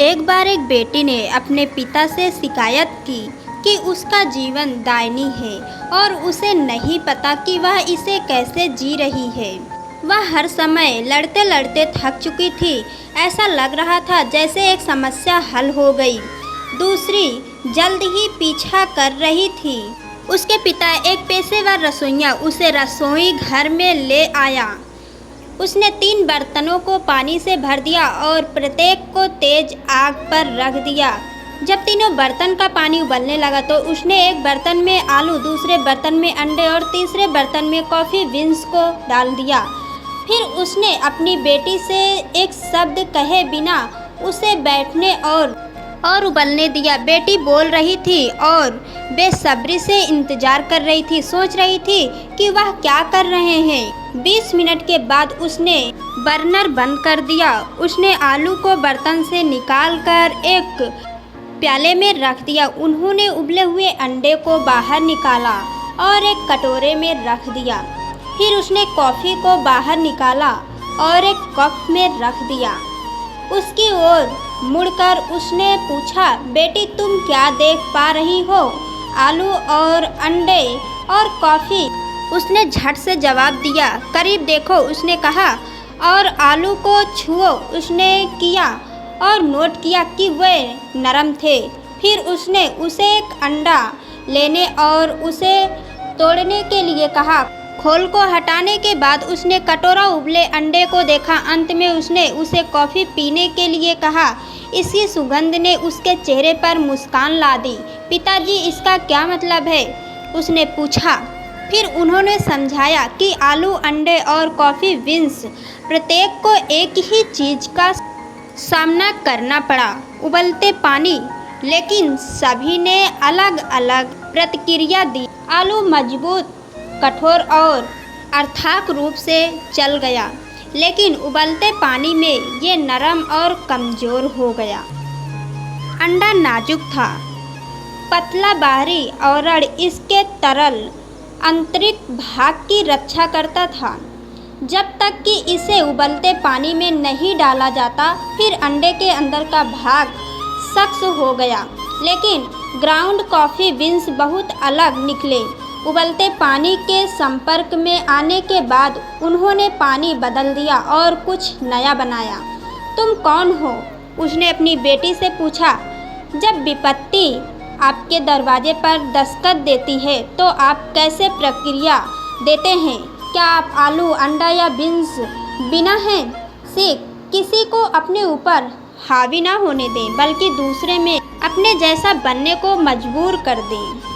एक बार एक बेटी ने अपने पिता से शिकायत की कि उसका जीवन दयनीय है और उसे नहीं पता कि वह इसे कैसे जी रही है। वह हर समय लड़ते लड़ते थक चुकी थी। ऐसा लग रहा था जैसे एक समस्या हल हो गई, दूसरी जल्द ही पीछा कर रही थी। उसके पिता एक पेशेवर रसोइया उसे रसोई घर में ले आया। उसने 3 बर्तनों को पानी से भर दिया और प्रत्येक को तेज आग पर रख दिया। जब तीनों बर्तन का पानी उबलने लगा तो उसने एक बर्तन में आलू, दूसरे बर्तन में अंडे और तीसरे बर्तन में कॉफ़ी बीन्स को डाल दिया। फिर उसने अपनी बेटी से एक शब्द कहे बिना उसे बैठने और उबलने दिया। बेटी बोल रही थी और बेसब्री से इंतजार कर रही थी, सोच रही थी कि वह क्या कर रहे हैं। 20 मिनट के बाद उसने बर्नर बंद कर दिया। उसने आलू को बर्तन से निकालकर एक प्याले में रख दिया। उन्होंने उबले हुए अंडे को बाहर निकाला और एक कटोरे में रख दिया। फिर उसने कॉफ़ी को बाहर निकाला और एक कप में रख दिया। उसकी ओर मुड़कर उसने पूछा, बेटी तुम क्या देख पा रही हो? आलू और अंडे और कॉफ़ी। उसने झट से जवाब दिया। करीब देखो, उसने कहा, और आलू को छुओ। उसने किया और नोट किया कि वे नरम थे। फिर उसने उसे एक अंडा लेने और उसे तोड़ने के लिए कहा। खोल को हटाने के बाद उसने कटोरा उबले अंडे को देखा। अंत में उसने उसे कॉफ़ी पीने के लिए कहा। इसकी सुगंध ने उसके चेहरे पर मुस्कान ला दी। पिताजी, इसका क्या मतलब है? उसने पूछा। फिर उन्होंने समझाया कि आलू, अंडे और कॉफ़ी बीन्स प्रत्येक को एक ही चीज़ का सामना करना पड़ा, उबलते पानी। लेकिन सभी ने अलग अलग प्रतिक्रिया दी। आलू मजबूत, कठोर और अर्थाक रूप से चल गया, लेकिन उबलते पानी में ये नरम और कमज़ोर हो गया। अंडा नाजुक था, पतला बाहरी आवरण इसके तरल आंतरिक भाग की रक्षा करता था। जब तक कि इसे उबलते पानी में नहीं डाला जाता, फिर अंडे के अंदर का भाग सख्त हो गया। लेकिन ग्राउंड कॉफ़ी बीन्स बहुत अलग निकले। उबलते पानी के संपर्क में आने के बाद उन्होंने पानी बदल दिया और कुछ नया बनाया। तुम कौन हो? उसने अपनी बेटी से पूछा। जब विपत्ति आपके दरवाजे पर दस्तक देती है तो आप कैसे प्रतिक्रिया देते हैं? क्या आप आलू, अंडा या बीन्स बिना हैं? सीख, किसी को अपने ऊपर हावी ना होने दें, बल्कि दूसरे में अपने जैसा बनने को मजबूर कर दें।